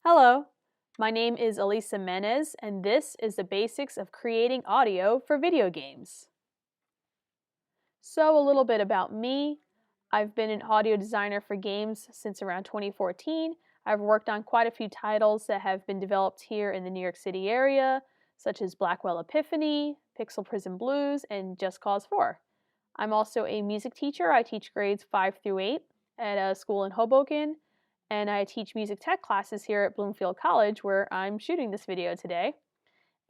Hello, my name is Alyssa and this is the basics of creating audio for video games. So a little bit about me. I've been an audio designer for games since around 2014. I've worked on quite a few titles that have been developed here in the New York City area, such as Blackwell Epiphany, Pixel Prison Blues, and Just Cause 4. I'm also a music teacher. I teach grades 5 through 8 at a school in Hoboken, and I teach music tech classes here at Bloomfield College, where I'm shooting this video today.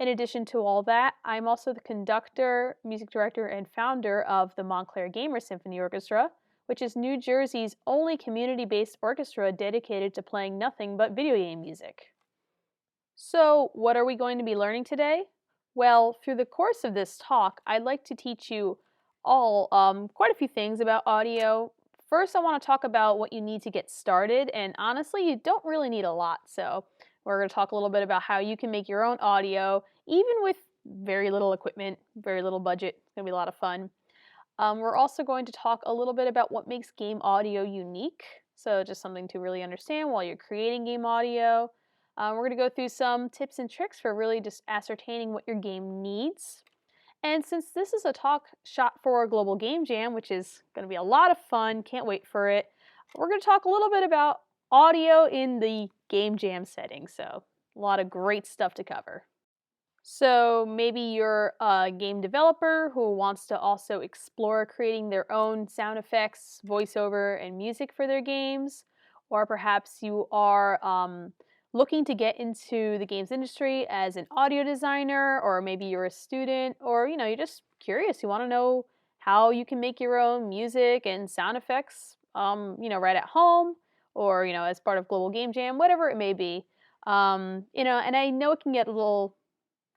In addition to all that, I'm also the conductor, music director, and founder of the Montclair Gamer Symphony Orchestra, which is New Jersey's only community-based orchestra dedicated to playing nothing but video game music. So, what are we going to be learning today? Well, through the course of this talk, I'd like to teach you all quite a few things about audio. First, I want to talk about what you need to get started, and honestly, you don't really need a lot. So, we're going to talk a little bit about how you can make your own audio, even with very little equipment, very little budget. It's going to be a lot of fun. We're also going to talk a little bit about what makes game audio unique. So, just something to really understand while you're creating game audio. We're going to go through some tips and tricks for really just ascertaining what your game needs. And since this is a talk shot for Global Game Jam, which is going to be a lot of fun, can't wait for it, we're going to talk a little bit about audio in the Game Jam setting. So a lot of great stuff to cover. So maybe you're a game developer who wants to also explore creating their own sound effects, voiceover, and music for their games. Or perhaps you are looking to get into the games industry as an audio designer, or maybe you're a student, or you're just curious. You want to know how you can make your own music and sound effects, right at home, or as part of Global Game Jam, whatever it may be. And I know it can get a little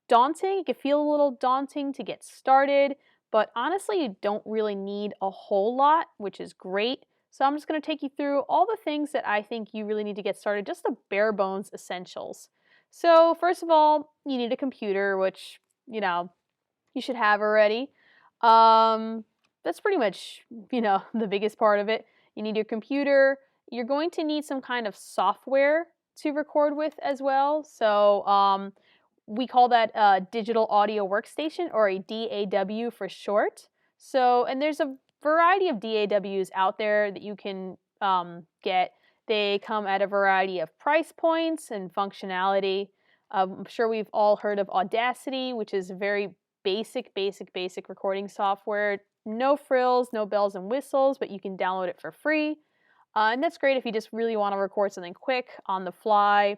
daunting. It can feel a little daunting to get started, but honestly, you don't really need a whole lot, which is great. So I'm just going to take you through all the things that I think you really need to get started, just the bare bones essentials. So first of all, you need a computer, which, you should have already. That's pretty much, the biggest part of it. You need your computer. You're going to need some kind of software to record with as well. So we call that a digital audio workstation, or a DAW for short. So, and there's a variety of DAWs out there that you can get. They come at a variety of price points and functionality. I'm sure we've all heard of Audacity, which is a very basic recording software. No frills, no bells and whistles, but you can download it for free. And that's great if you just really want to record something quick on the fly.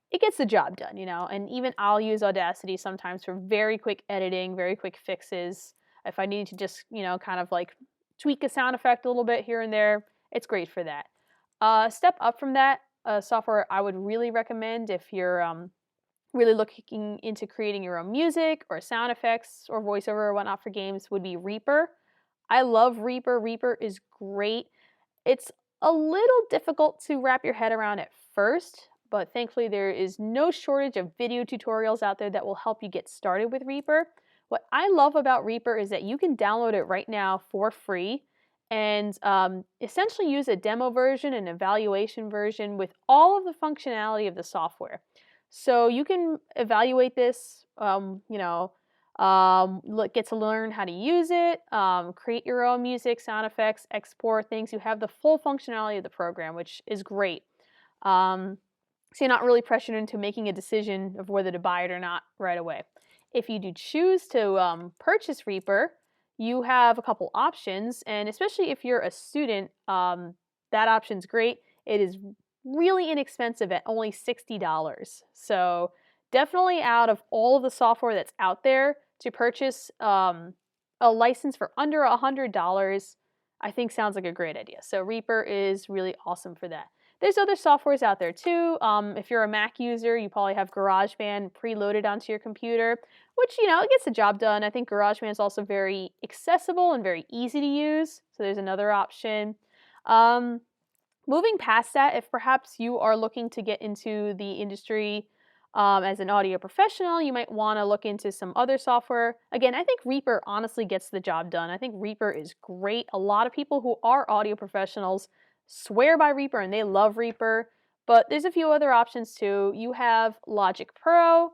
It gets the job done, and even I'll use Audacity sometimes for very quick editing, very quick fixes. If I need to just, kind of like tweak a sound effect a little bit here and there, it's great for that. Step up from that, software I would really recommend if you're really looking into creating your own music or sound effects or voiceover or whatnot for games would be Reaper. I love Reaper. Reaper is great. It's a little difficult to wrap your head around at first, but thankfully there is no shortage of video tutorials out there that will help you get started with Reaper. What I love about Reaper is that you can download it right now for free and essentially use a demo version and evaluation version with all of the functionality of the software. So you can evaluate this, get to learn how to use it, create your own music, sound effects, export things. You have the full functionality of the program, which is great. So you're not really pressured into making a decision of whether to buy it or not right away. If you do choose to purchase Reaper, you have a couple options, and especially if you're a student, that option's great. It is really inexpensive at only $60. So definitely out of all of the software that's out there, to purchase a license for under $100, I think sounds like a great idea. So Reaper is really awesome for that. There's other softwares out there too. If you're a Mac user, you probably have GarageBand preloaded onto your computer, which, it gets the job done. I think GarageBand is also very accessible and very easy to use. So there's another option. Moving past that, if perhaps you are looking to get into the industry as an audio professional, you might want to look into some other software. Again, I think Reaper honestly gets the job done. I think Reaper is great. A lot of people who are audio professionals swear by Reaper and they love Reaper, But there's a few other options too. You have Logic Pro,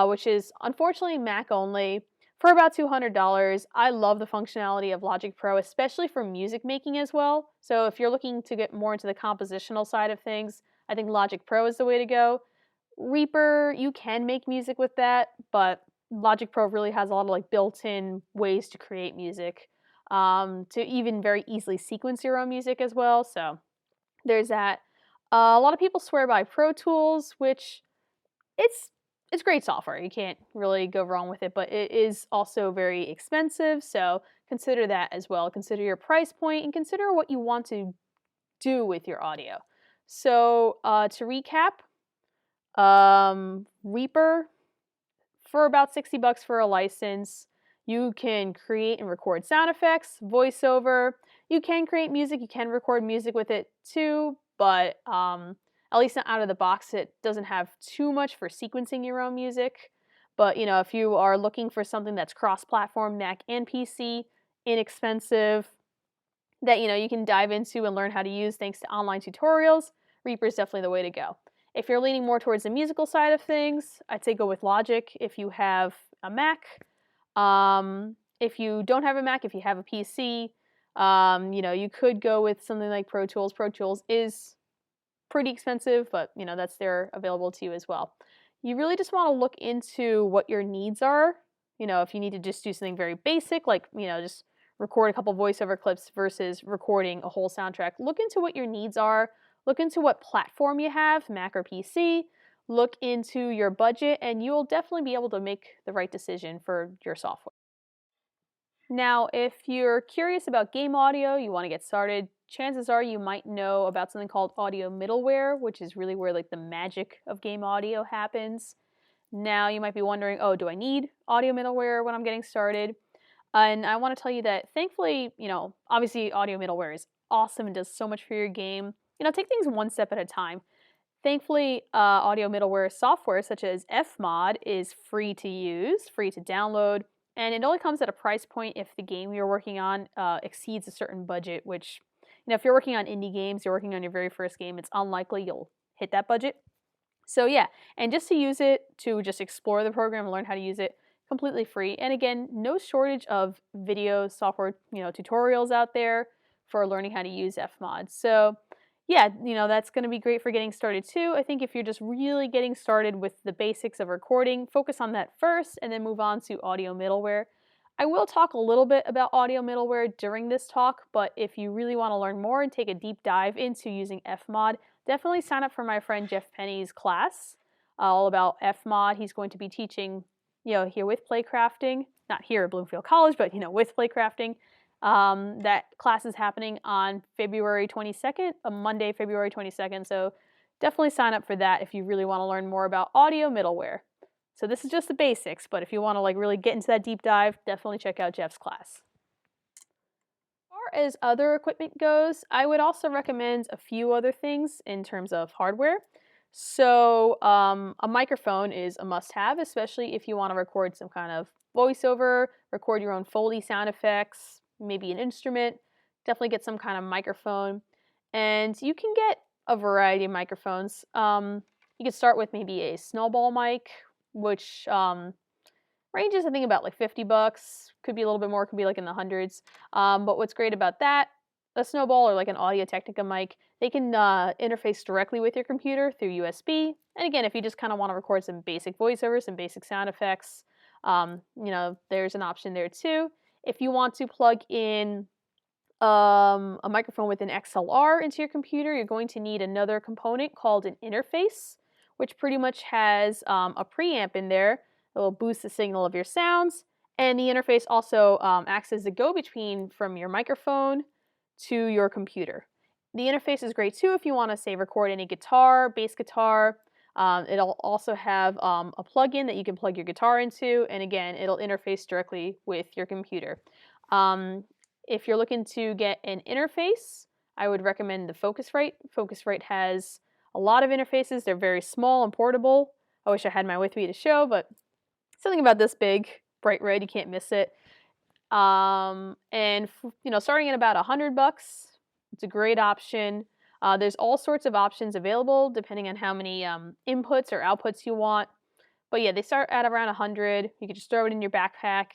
which is unfortunately Mac only, for about $200. I love the functionality of Logic Pro, especially for music making as well. So if you're looking to get more into the compositional side of things, I think Logic Pro is the way to go. Reaper, you can make music with that, but Logic Pro really has a lot of like built-in ways to create music, to even very easily sequence your own music as well. So there's that. A lot of people swear by Pro Tools, which it's it's great software. You can't really go wrong with it, but it is also very expensive. So consider that as well. Consider your price point and consider what you want to do with your audio. So to recap, Reaper for about $60 for a license. You can create and record sound effects, voiceover. You can create music. You can record music with it too, but at least not out of the box. It doesn't have too much for sequencing your own music. But if you are looking for something that's cross-platform, Mac and PC, inexpensive, that you can dive into and learn how to use thanks to online tutorials, Reaper is definitely the way to go. If you're leaning more towards the musical side of things, I'd say go with Logic if you have a Mac. If you don't have a Mac, if you have a PC, you could go with something like Pro Tools. Pro Tools is pretty expensive, but that's there available to you as well. You really just want to look into what your needs are. If you need to just do something very basic, like just record a couple voiceover clips versus recording a whole soundtrack, look into what your needs are. Look into what platform you have, Mac or PC. Look into your budget, and you will definitely be able to make the right decision for your software. Now, if you're curious about game audio, you want to get started, chances are you might know about something called audio middleware, which is really where like the magic of game audio happens. Now, you might be wondering, oh, do I need audio middleware when I'm getting started? And I want to tell you that thankfully, obviously audio middleware is awesome and does so much for your game. Take things one step at a time. Thankfully, audio middleware software such as Fmod is free to use, free to download, and it only comes at a price point if the game you're working on exceeds a certain budget, which, if you're working on indie games, you're working on your very first game, it's unlikely you'll hit that budget. So yeah, and just to use it, to just explore the program and learn how to use it, completely free. And again, no shortage of video software, tutorials out there for learning how to use Fmod. So yeah, that's going to be great for getting started too. I think if you're just really getting started with the basics of recording, focus on that first and then move on to audio middleware. I will talk a little bit about audio middleware during this talk, but if you really want to learn more and take a deep dive into using Fmod, definitely sign up for my friend Jeff Penny's class, all about Fmod. He's going to be teaching, here with Playcrafting, not here at Bloomfield College, but, with Playcrafting. That class is happening on February 22nd, a Monday, February 22nd. So definitely sign up for that if you really want to learn more about audio middleware. So this is just the basics, but if you want to really get into that deep dive, definitely check out Jeff's class. As far as other equipment goes, I would also recommend a few other things in terms of hardware. So a microphone is a must-have, especially if you want to record some kind of voiceover, record your own Foley sound effects, maybe an instrument. Definitely get some kind of microphone. And you can get a variety of microphones. You could start with maybe a snowball mic, which ranges, I think, about like $50. Could be a little bit more, could be like in the hundreds. But what's great about that, a snowball or like an Audio-Technica mic, they can interface directly with your computer through USB. And again, if you just kind of want to record some basic voiceovers, some basic sound effects, there's an option there too. If you want to plug in a microphone with an XLR into your computer, you're going to need another component called an interface, which pretty much has a preamp in there. It will boost the signal of your sounds. And the interface also acts as a go-between from your microphone to your computer. The interface is great too if you want to, say, record any guitar, bass guitar. It'll also have a plug-in that you can plug your guitar into, and again, it'll interface directly with your computer. If you're looking to get an interface, I would recommend the Focusrite. Focusrite has a lot of interfaces. They're very small and portable. I wish I had mine with me to show, but something about this big, bright red, you can't miss it. And starting at about $100, it's a great option. There's all sorts of options available depending on how many inputs or outputs you want. But yeah, they start at around 100. You can just throw it in your backpack.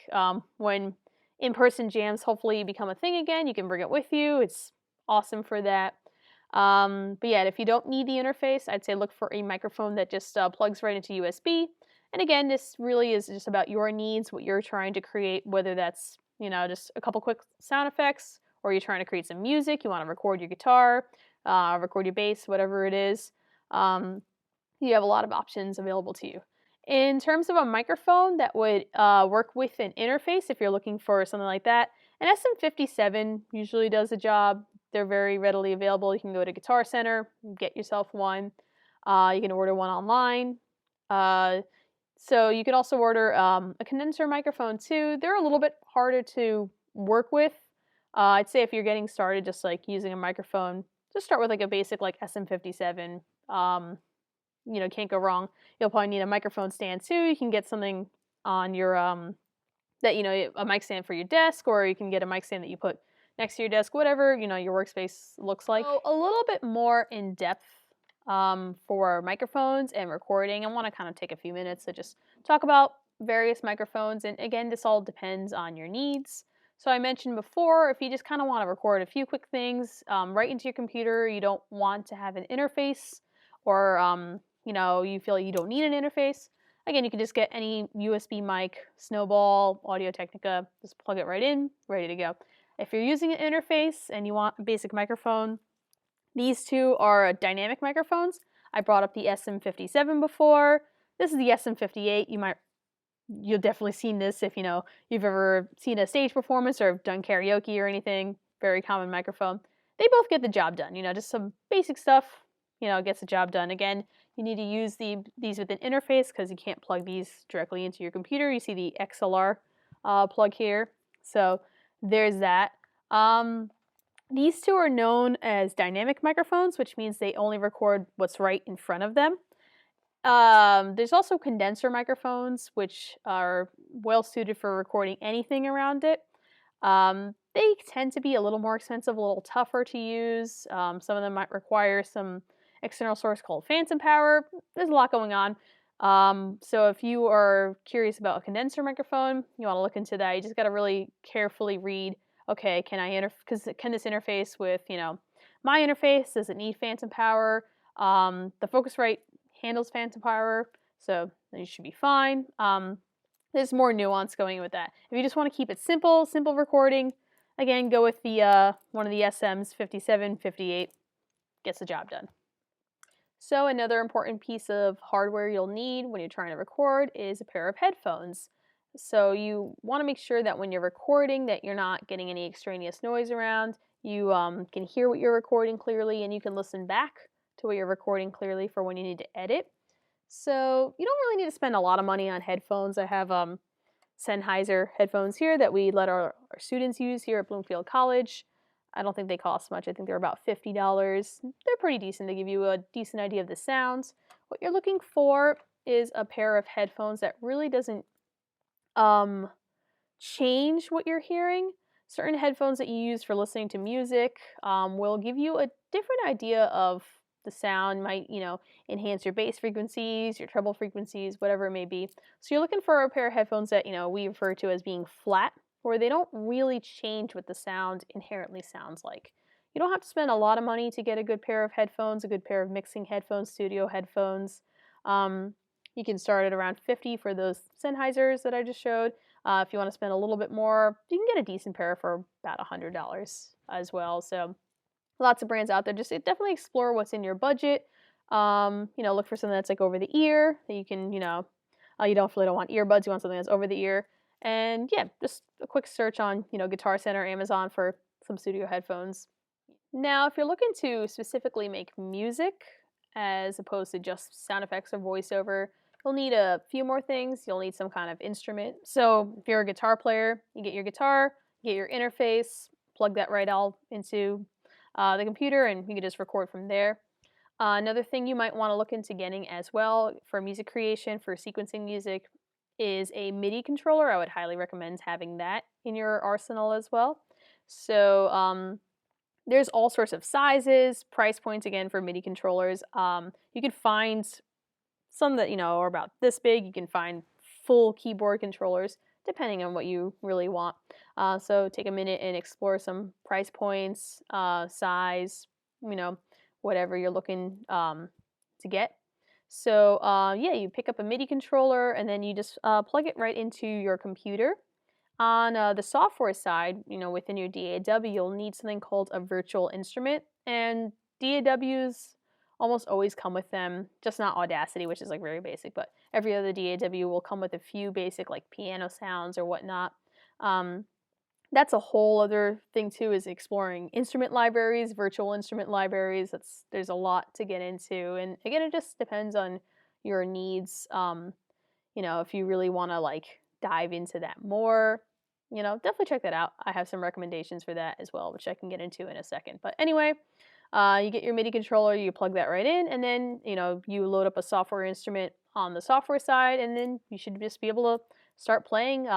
When in-person jams hopefully become a thing again, you can bring it with you. It's awesome for that. But yeah, if you don't need the interface, I'd say look for a microphone that just plugs right into USB. And again, this really is just about your needs, what you're trying to create, whether that's, just a couple quick sound effects, or you're trying to create some music, you want to record your guitar, record your bass, whatever it is. You have a lot of options available to you. In terms of a microphone that would work with an interface, if you're looking for something like that, an SM57 usually does the job. They're very readily available. You can go to Guitar Center, get yourself one. You can order one online. So you could also order a condenser microphone too. They're a little bit harder to work with. I'd say if you're getting started just like using a microphone, just start with like a basic like SM57. Can't go wrong. You'll probably need a microphone stand too. You can get something on your a mic stand for your desk, or you can get a mic stand that you put next to your desk, whatever your workspace looks like. So a little bit more in depth for microphones and recording. I want to kind of take a few minutes to just talk about various microphones, and again, this all depends on your needs. So I mentioned before, if you just kind of want to record a few quick things right into your computer, you don't want to have an interface, or you feel like you don't need an interface. Again, you can just get any USB mic, Snowball, Audio-Technica, just plug it right in, ready to go. If you're using an interface and you want a basic microphone, these two are dynamic microphones. I brought up the SM57 before. This is the SM58. You'll definitely seen this if you've ever seen a stage performance or done karaoke or anything. Very common microphone. They both get the job done. Just some basic stuff. Gets the job done. Again, you need to use these with an interface because you can't plug these directly into your computer. You see the XLR plug here. So there's that. These two are known as dynamic microphones, which means they only record what's right in front of them. There's also condenser microphones, which are well suited for recording anything around it. They tend to be a little more expensive, a little tougher to use. Some of them might require some external source called phantom power. There's a lot going on. So if you are curious about a condenser microphone, you want to look into that. You just got to really carefully read, okay, can this interface with, my interface? Does it need phantom power? The Focusrite handles phantom power, so you should be fine. There's more nuance going with that. If you just want to keep it simple recording, again, go with the one of the SMs, 57, 58, gets the job done. So another important piece of hardware you'll need when you're trying to record is a pair of headphones. So you want to make sure that when you're recording that you're not getting any extraneous noise around. You can hear what you're recording clearly, and you can listen back to what you're recording clearly for when you need to edit. So you don't really need to spend a lot of money on headphones. I have Sennheiser headphones here that we let our students use here at Bloomfield College. I don't think they cost much. I think they're about $50. They're pretty decent. They give you a decent idea of the sounds. What you're looking for is a pair of headphones that really doesn't change what you're hearing. Certain headphones that you use for listening to music will give you a different idea of the sound, might, enhance your bass frequencies, your treble frequencies, whatever it may be. So you're looking for a pair of headphones that, we refer to as being flat, where they don't really change what the sound inherently sounds like. You don't have to spend a lot of money to get a good pair of headphones, a good pair of mixing headphones, studio headphones. You can start at around $50 for those Sennheisers that I just showed. If you want to spend a little bit more, you can get a decent pair for about $100 as well. So lots of brands out there. Just definitely explore what's in your budget. Look for something that's like over the ear that you can, you don't want earbuds. You want something that's over the ear. And yeah, just a quick search on, Guitar Center, Amazon for some studio headphones. Now, if you're looking to specifically make music as opposed to just sound effects or voiceover, you'll need a few more things. You'll need some kind of instrument. So if you're a guitar player, you get your guitar, you get your interface, plug that right all into the computer, and you can just record from there. Another thing you might want to look into getting as well for music creation, for sequencing music, is a MIDI controller. I would highly recommend having that in your arsenal as well. So There's all sorts of sizes, price points again for MIDI controllers. You can find some that, are about this big. You can find full keyboard controllers depending on what you really want. So take a minute and explore some price points, size, whatever you're looking to get. So yeah, you pick up a MIDI controller and then you just plug it right into your computer. On the software side, within your DAW, you'll need something called a virtual instrument, and DAWs almost always come with them, just not Audacity, which is like very basic, but every other DAW will come with a few basic like piano sounds or whatnot. That's a whole other thing too, is exploring instrument libraries, virtual instrument libraries. There's a lot to get into, and again, it just depends on your needs. If you really want to like dive into that more, definitely check that out. I have some recommendations for that as well, which I can get into in a second. But anyway, you get your MIDI controller, you plug that right in, and then, you load up a software instrument on the software side, and then you should just be able to start playing,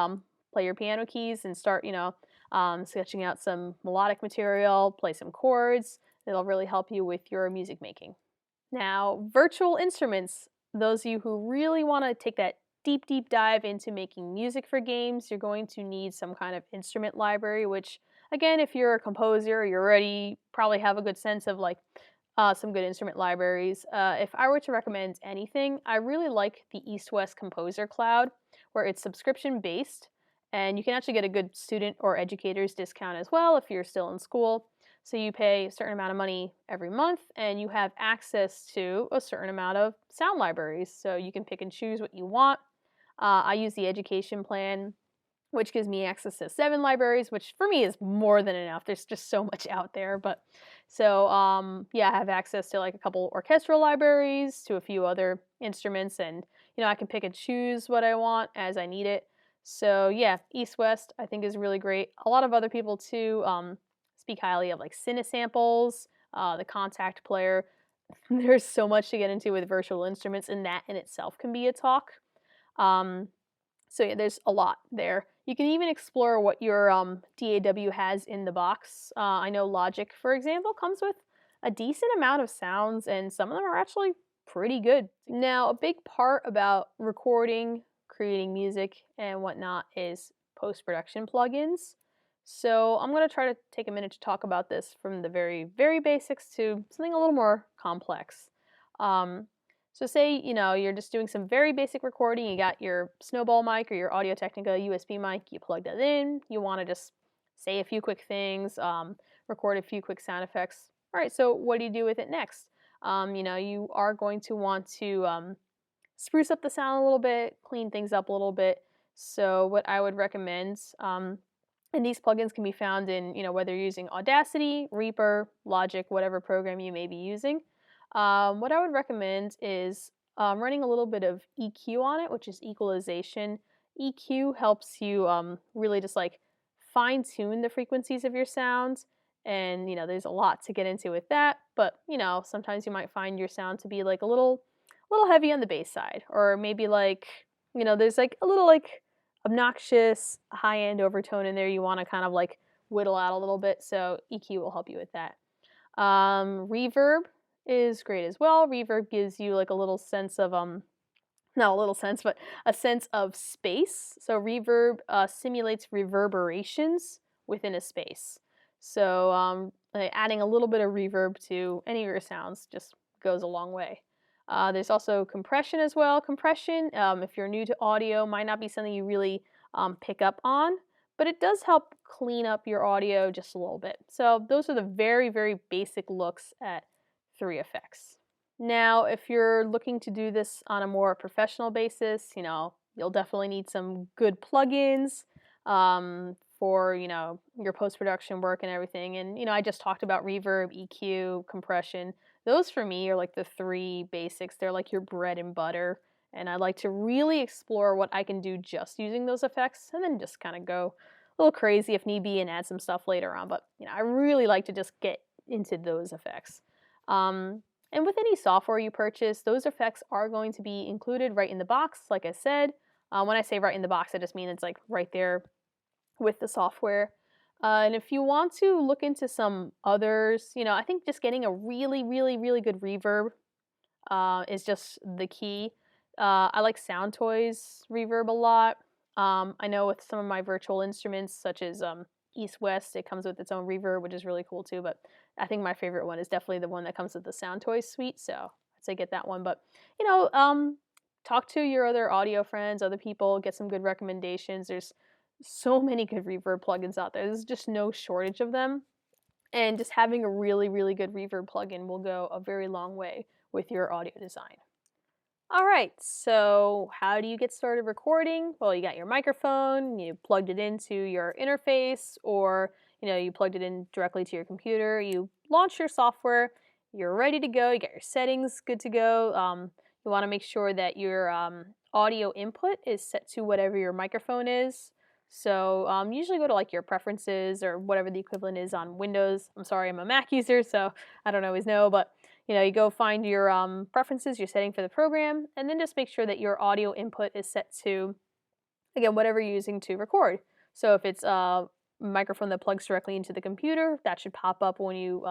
play your piano keys and start, sketching out some melodic material, play some chords. It'll really help you with your music making. Now, virtual instruments, those of you who really want to take that deep dive into making music for games, you're going to need some kind of instrument library, which, again, if you're a composer, you already probably have a good sense of like some good instrument libraries. If I were to recommend anything, I really like the East-West Composer Cloud, where it's subscription-based, and you can actually get a good student or educator's discount as well if you're still in school. So you pay a certain amount of money every month, and you have access to a certain amount of sound libraries. So you can pick and choose what you want. I use the education plan, which gives me access to 7 libraries, which for me is more than enough. There's just so much out there. But so yeah, I have access to like a couple orchestral libraries, to a few other instruments, and I can pick and choose what I want as I need it. So yeah, East-West I think is really great. A lot of other people too speak highly of like Cinesamples, the Contact Player. There's so much to get into with virtual instruments, and that in itself can be a talk. So yeah, there's a lot there. You can even explore what your DAW has in the box. I know Logic, for example, comes with a decent amount of sounds, and some of them are actually pretty good. Now, a big part about recording, creating music, and whatnot is post-production plugins. So I'm going to try to take a minute to talk about this from the very, very basics to something a little more complex. So say, you're just doing some very basic recording, you got your Snowball mic or your Audio-Technica USB mic, you plug that in, you want to just say a few quick things, record a few quick sound effects. All right, so what do you do with it next? You are going to want to spruce up the sound a little bit, clean things up a little bit. So what I would recommend, and these plugins can be found in, whether you're using Audacity, Reaper, Logic, whatever program you may be using. What I would recommend is running a little bit of EQ on it, which is equalization. EQ helps you really just like fine tune the frequencies of your sounds. And, there's a lot to get into with that. But, sometimes you might find your sound to be like a little heavy on the bass side. Or maybe like, there's like a little like obnoxious high-end overtone in there you want to kind of like whittle out a little bit. So EQ will help you with that. Reverb is great as well. Reverb gives you like a little sense of not a little sense, but a sense of space. So reverb simulates reverberations within a space. So like adding a little bit of reverb to any of your sounds just goes a long way. There's also compression as well. Compression, if you're new to audio, might not be something you really pick up on, but it does help clean up your audio just a little bit. So those are the very, very basic looks at 3 effects. Now, if you're looking to do this on a more professional basis, you'll definitely need some good plugins for, your post-production work and everything. And, I just talked about reverb, EQ, compression. Those for me are like the 3 basics. They're like your bread and butter. And I like to really explore what I can do just using those effects, and then just kind of go a little crazy if need be and add some stuff later on. But, I really like to just get into those effects. And with any software you purchase, those effects are going to be included right in the box, like I said. When I say right in the box, I just mean it's like right there with the software. And if you want to look into some others, I think just getting a really, really, really good reverb is just the key. I like Sound Toys reverb a lot. I know with some of my virtual instruments, such as East West, it comes with its own reverb, which is really cool too. But I think my favorite one is definitely the one that comes with the Sound Toys suite. So I'd say get that one. But you know, um, talk to your other audio friends, other people, get some good recommendations. There's so many good reverb plugins out there. There's just no shortage of them. And just having a really, really good reverb plugin will go a very long way with your audio design. All right, so how do you get started recording? Well, you got your microphone, you plugged it into your interface, or you plugged it in directly to your computer. You launch your software, you're ready to go. You got your settings good to go. You want to make sure that your audio input is set to whatever your microphone is. So usually go to like your preferences or whatever the equivalent is on Windows. I'm sorry, I'm a Mac user, so I don't always know, but you go find your preferences, your setting for the program, and then just make sure that your audio input is set to, again, whatever you're using to record. So if it's a microphone that plugs directly into the computer, that should pop up when you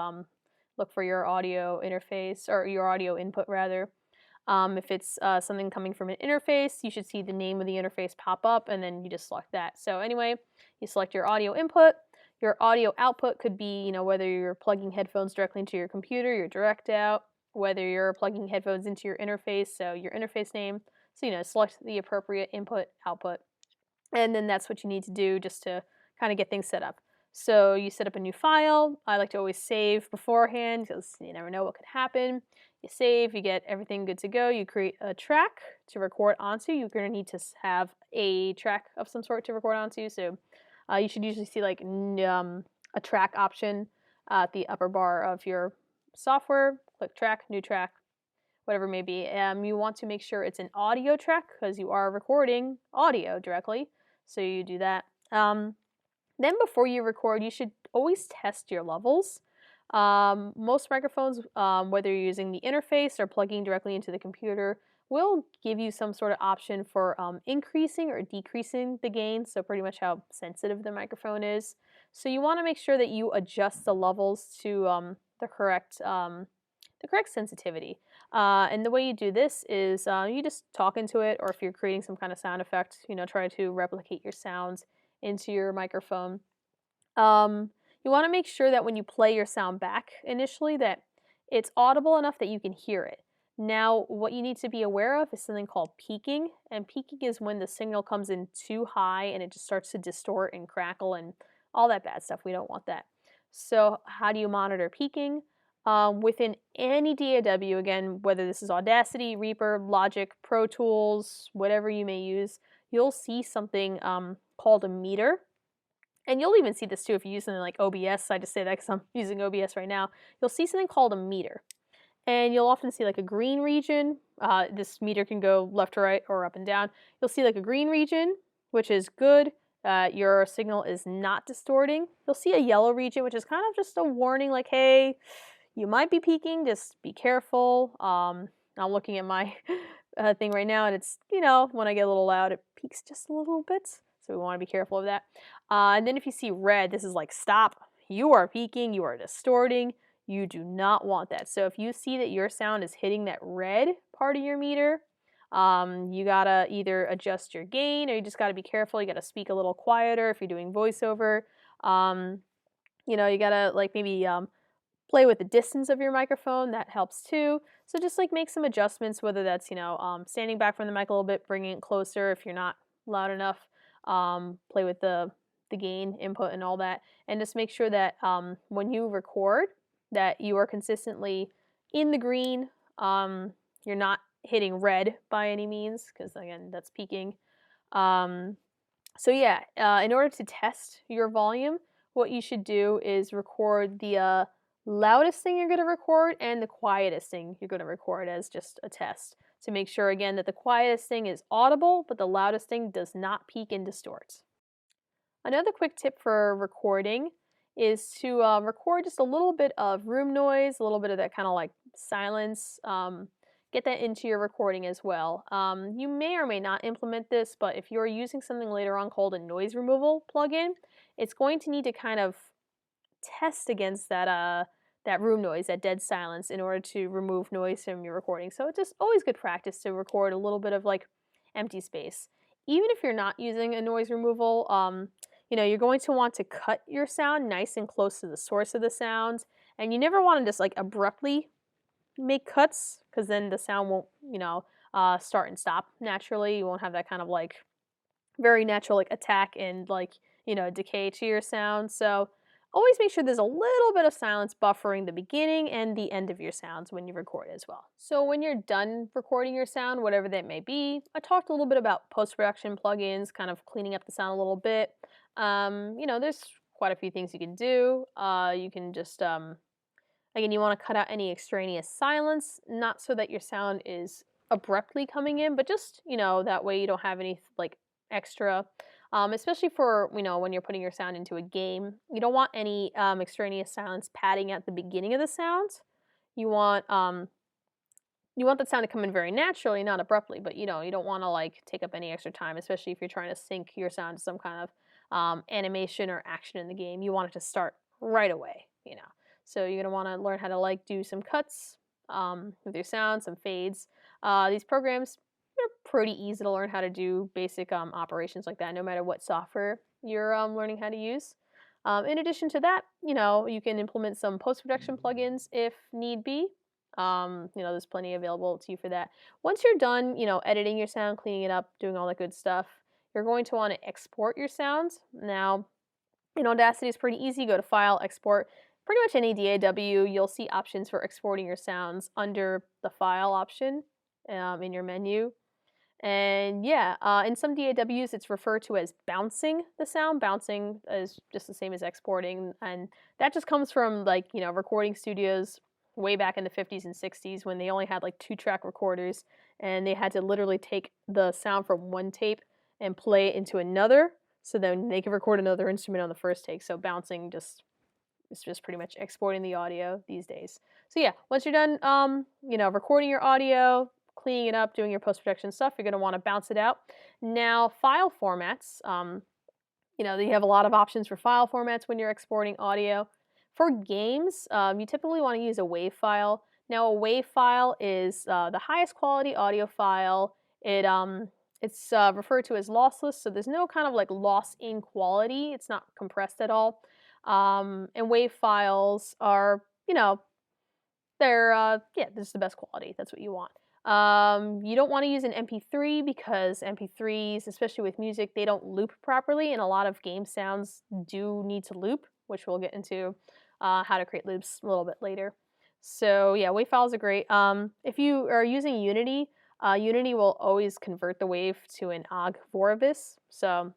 look for your audio interface, or your audio input rather. If it's something coming from an interface, you should see the name of the interface pop up, and then you just select that. So anyway, you select your audio input. Your audio output could be, whether you're plugging headphones directly into your computer, your direct out, whether you're plugging headphones into your interface, so your interface name. So, select the appropriate input, output. And then that's what you need to do just to kind of get things set up. So you set up a new file. I like to always save beforehand because you never know what could happen. You save, you get everything good to go. You create a track to record onto. You're going to need to have a track of some sort to record onto. So you should usually see like a track option at the upper bar of your software. Click track, new track, whatever it may be. You want to make sure it's an audio track because you are recording audio directly. So you do that. Then before you record, you should always test your levels. Most microphones, whether you're using the interface or plugging directly into the computer, will give you some sort of option for increasing or decreasing the gain, so pretty much how sensitive the microphone is. So you want to make sure that you adjust the levels to the correct sensitivity. And the way you do this is you just talk into it, or if you're creating some kind of sound effect, try to replicate your sounds into your microphone. You want to make sure that when you play your sound back initially that it's audible enough that you can hear it. Now, what you need to be aware of is something called peaking, and peaking is when the signal comes in too high and it just starts to distort and crackle and all that bad stuff. We don't want that. So how do you monitor peaking? Within any DAW, again, whether this is Audacity, Reaper, Logic, Pro Tools, whatever you may use, you'll see something called a meter. And you'll even see this too if you use something like OBS. I just say that because I'm using OBS right now. You'll see something called a meter. And you'll often see like a green region. This meter can go left to right or up and down. You'll see like a green region, which is good. Your signal is not distorting. You'll see a yellow region, which is kind of just a warning like, hey, you might be peaking, just be careful. I'm looking at my thing right now, and it's, when I get a little loud, it peaks just a little bit. So we want to be careful of that. And then if you see red, this is like, stop. You are peaking, you are distorting. You do not want that. So if you see that your sound is hitting that red part of your meter, you gotta either adjust your gain, or you just gotta be careful. You gotta speak a little quieter if you're doing voiceover. You gotta like maybe play with the distance of your microphone. That helps too. So just like make some adjustments, whether that's standing back from the mic a little bit, bringing it closer if you're not loud enough. Play with the gain input and all that, and just make sure that when you record that you are consistently in the green. You're not hitting red by any means, because again, that's peaking. So yeah, in order to test your volume, what you should do is record the loudest thing you're going to record and the quietest thing you're going to record as just a test, to make sure again that the quietest thing is audible, but the loudest thing does not peak and distort. Another quick tip for recording is to record just a little bit of room noise, a little bit of that kind of like silence, get that into your recording as well. You may or may not implement this, but if you're using something later on called a noise removal plugin, it's going to need to kind of test against that room noise, that dead silence, in order to remove noise from your recording. So it's just always good practice to record a little bit of like empty space. Even if you're not using a noise removal, you're going to want to cut your sound nice and close to the source of the sound, and you never want to just like abruptly make cuts, because then the sound won't, start and stop naturally. You won't have that kind of like very natural like attack and like, decay to your sound. So always make sure there's a little bit of silence buffering the beginning and the end of your sounds when you record as well. So when you're done recording your sound, whatever that may be, I talked a little bit about post-production plugins, kind of cleaning up the sound a little bit. There's quite a few things you can do. You can just, again, you want to cut out any extraneous silence, not so that your sound is abruptly coming in, but just, that way you don't have any like extra, especially for, when you're putting your sound into a game. You don't want any extraneous silence padding at the beginning of the sound. You want the sound to come in very naturally, not abruptly, but you don't want to like take up any extra time, especially if you're trying to sync your sound to some kind of animation or action in the game. You want it to start right away, So you're gonna want to learn how to like do some cuts with your sound, some fades. These programs, they're pretty easy to learn how to do basic operations like that, no matter what software you're learning how to use. In addition to that, you can implement some post-production plugins if need be. There's plenty available to you for that. Once you're done, editing your sound, cleaning it up, doing all that good stuff, you're going to want to export your sounds. Now, in Audacity, it's pretty easy. Go to File, Export. Pretty much any DAW, you'll see options for exporting your sounds under the File option in your menu. And yeah, in some DAWs, it's referred to as bouncing the sound. Bouncing is just the same as exporting, and that just comes from like, recording studios way back in the 50s and 60s when they only had like 2-track recorders, and they had to literally take the sound from one tape and play it into another, so then they could record another instrument on the first take. So bouncing it's just pretty much exporting the audio these days. So yeah, once you're done, recording your audio, cleaning it up, doing your post-production stuff, you're going to want to bounce it out. Now, file formats, you have a lot of options for file formats when you're exporting audio. For games, you typically want to use a WAV file. Now, a WAV file is the highest quality audio file. It's referred to as lossless, so there's no kind of like loss in quality. It's not compressed at all. And WAV files are, they're, this is the best quality. That's what you want. You don't want to use an MP3 because MP3s, especially with music, they don't loop properly, and a lot of game sounds do need to loop, which we'll get into how to create loops a little bit later. So yeah, WAV files are great. If you are using Unity, Unity will always convert the WAV to an OGG Vorbis, so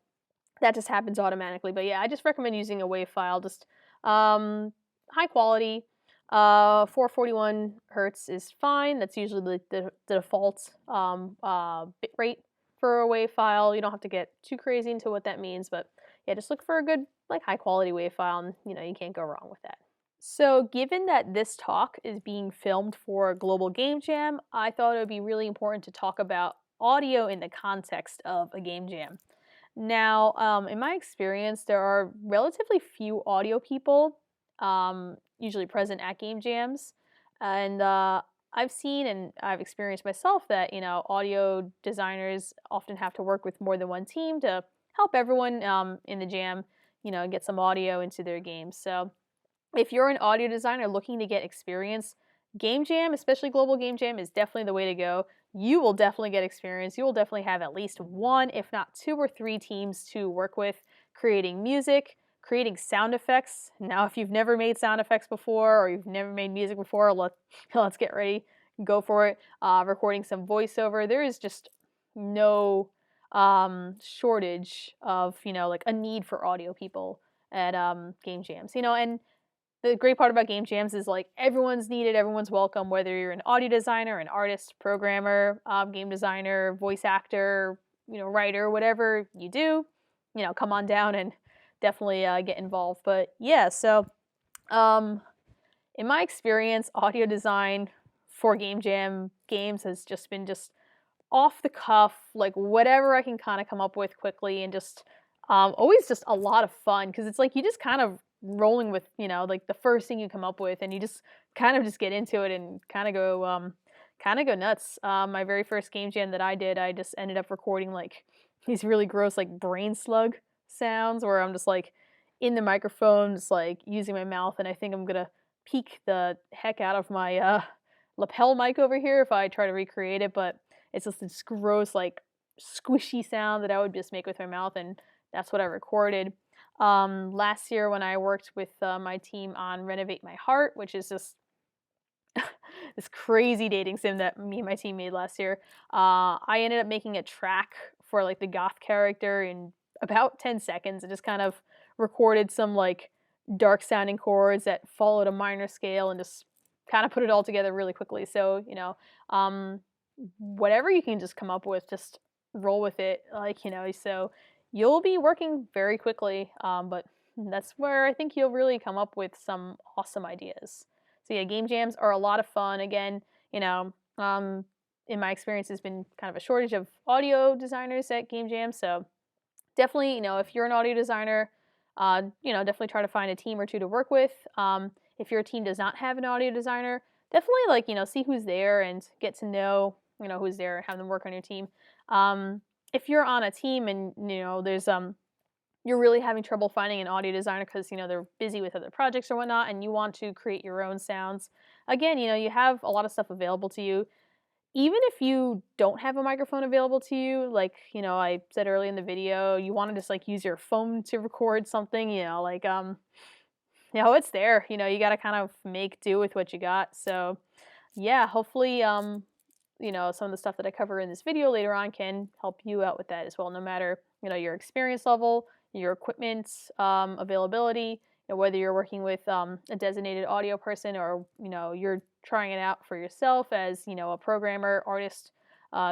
that just happens automatically. But yeah, I just recommend using a WAV file, just high quality. 441 hertz is fine. That's usually the default bit rate for a WAV file. You don't have to get too crazy into what that means, but yeah, just look for a good, like, high quality WAV file, and you can't go wrong with that. So given that this talk is being filmed for a global game jam, I thought it would be really important to talk about audio in the context of a game jam. Now, in my experience, there are relatively few audio people usually present at game jams, and I've seen and I've experienced myself that audio designers often have to work with more than one team to help everyone in the jam get some audio into their games. So if you're an audio designer looking to get experience, game jam, especially global game jam, is definitely the way to go. You will definitely get experience. You will definitely have at least one, if not 2 or 3 teams to work with, creating music, creating sound effects. Now, if you've never made sound effects before, or you've never made music before, let's get ready, go for it. Recording some voiceover. There is just no shortage of, like a need for audio people at game jams. And the great part about game jams is like everyone's needed, everyone's welcome, whether you're an audio designer, an artist, programmer, game designer, voice actor, writer, whatever you do, come on down and definitely get involved. But yeah, so in my experience, audio design for game jam games has just been just off the cuff, like whatever I can kind of come up with quickly, and just always just a lot of fun because it's like you just kind of rolling with, like the first thing you come up with, and you just kind of just get into it and kind of go nuts. My very first game jam that I did, I just ended up recording like these really gross like brain slug sounds where I'm just like in the microphone, just like using my mouth, and I think I'm gonna peek the heck out of my lapel mic over here if I try to recreate it, but it's just this gross, like squishy sound that I would just make with my mouth, and that's what I recorded. Last year when I worked with my team on Renovate My Heart, which is just this crazy dating sim that me and my team made last year, I ended up making a track for like the goth character in about 10 seconds. I just kind of recorded some like dark sounding chords that followed a minor scale and just kind of put it all together really quickly. So, whatever you can just come up with, just roll with it. So you'll be working very quickly, but that's where I think you'll really come up with some awesome ideas. So yeah, game jams are a lot of fun. Again, in my experience, there's been kind of a shortage of audio designers at game jams. So definitely, if you're an audio designer, definitely try to find a team or two to work with. If your team does not have an audio designer, definitely see who's there and get to know, who's there and have them work on your team. If you're on a team and, there's you're really having trouble finding an audio designer because they're busy with other projects or whatnot, and you want to create your own sounds. Again, you have a lot of stuff available to you. Even if you don't have a microphone available to you, like I said earlier in the video, you want to just like use your phone to record something. It's there. You got to kind of make do with what you got. So yeah, hopefully some of the stuff that I cover in this video later on can help you out with that as well, no matter your experience level, your equipment availability, whether you're working with a designated audio person or you're trying it out for yourself as a programmer, artist,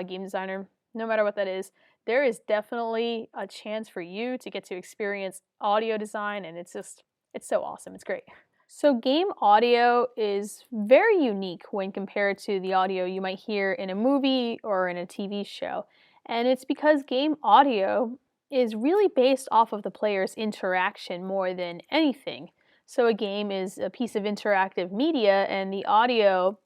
game designer. No matter what that is, there is definitely a chance for you to get to experience audio design, and it's so awesome. It's great. So game audio is very unique when compared to the audio you might hear in a movie or in a TV show. And it's because game audio is really based off of the player's interaction more than anything. So a game is a piece of interactive media, and the audio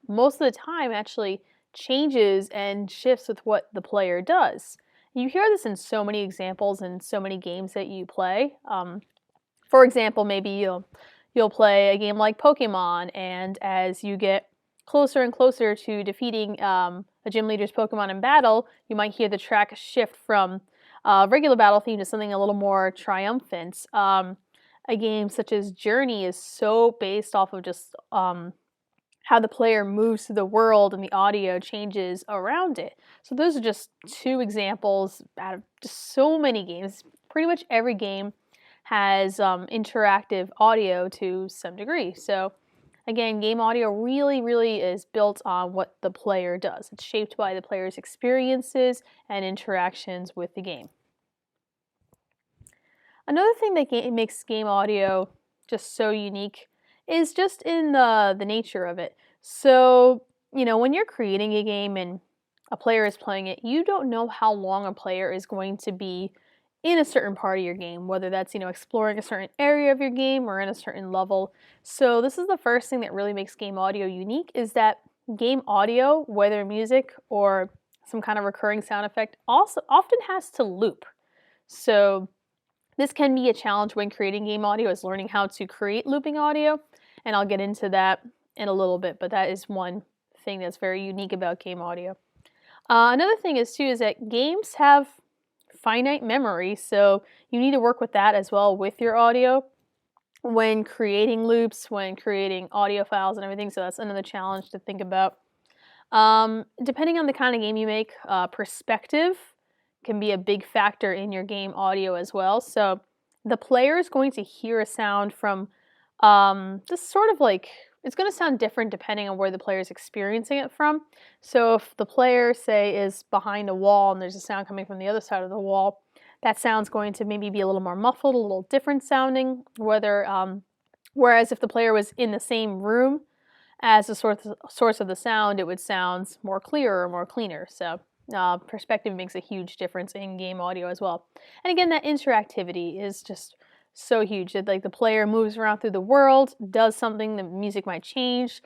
most of the time actually changes and shifts with what the player does. You hear this in so many examples in so many games that you play. For example, maybe you'll play a game like Pokemon, and as you get closer and closer to defeating a gym leader's Pokemon in battle, you might hear the track shift from regular battle theme to something a little more triumphant. A game such as Journey is so based off of just how the player moves through the world and the audio changes around it. So those are just two examples out of just so many games. Pretty much every game has interactive audio to some degree. So again, game audio really, really is built on what the player does. It's shaped by the player's experiences and interactions with the game. Another thing that makes game audio just so unique is just in the nature of it. So, when you're creating a game and a player is playing it, you don't know how long a player is going to be in a certain part of your game, whether that's, exploring a certain area of your game or in a certain level. So this is the first thing that really makes game audio unique, is that game audio, whether music or some kind of recurring sound effect, also often has to loop. So this can be a challenge when creating game audio, is learning how to create looping audio, and I'll get into that in a little bit, but that is one thing that's very unique about game audio. Another thing is that games have finite memory, so you need to work with that as well with your audio when creating loops, when creating audio files and everything, so that's another challenge to think about. Depending on the kind of game you make, perspective can be a big factor in your game audio as well. So the player is going to hear a sound from just sort of like, it's going to sound different depending on where the player is experiencing it from. So if the player, say, is behind a wall and there's a sound coming from the other side of the wall, that sound's going to maybe be a little more muffled, a little different sounding. Whereas if the player was in the same room as the source of the sound, it would sound more clear or more cleaner. So perspective makes a huge difference in game audio as well. And again, that interactivity is just so huge. That like the player moves around through the world, does something, the music might change.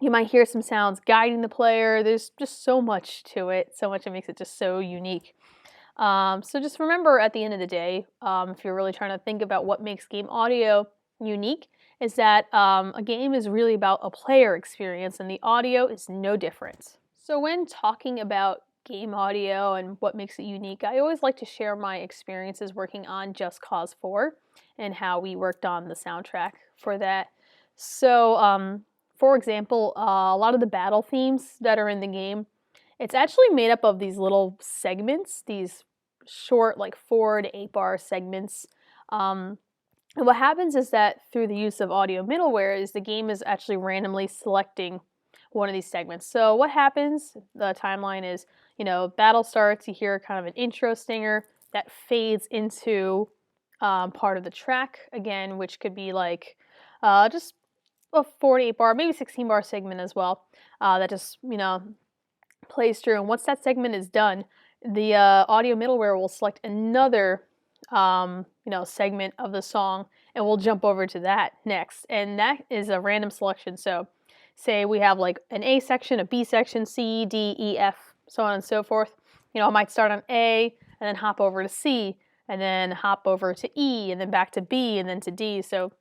You might hear some sounds guiding the player. There's just so much to it, so much that makes it just so unique. So just remember at the end of the day, if you're really trying to think about what makes game audio unique, is that a game is really about a player experience and the audio is no different. So when talking about game audio and what makes it unique, I always like to share my experiences working on Just Cause 4 and how we worked on the soundtrack for that. So for example, a lot of the battle themes that are in the game, it's actually made up of these little segments, these short, like 4 to 8 bar segments. And what happens is that through the use of audio middleware is the game is actually randomly selecting one of these segments. So what happens, the timeline is, battle starts, you hear kind of an intro stinger that fades into part of the track, again, which could be like just a 4 to 8 bar, maybe 16 bar segment as well, that just, plays through. And once that segment is done, the audio middleware will select another, segment of the song, and we'll jump over to that next. And that is a random selection. So say we have like an A section, a B section, C, D, E, F, so on and so forth. I might start on A and then hop over to C and then hop over to E and then back to B and then to D. So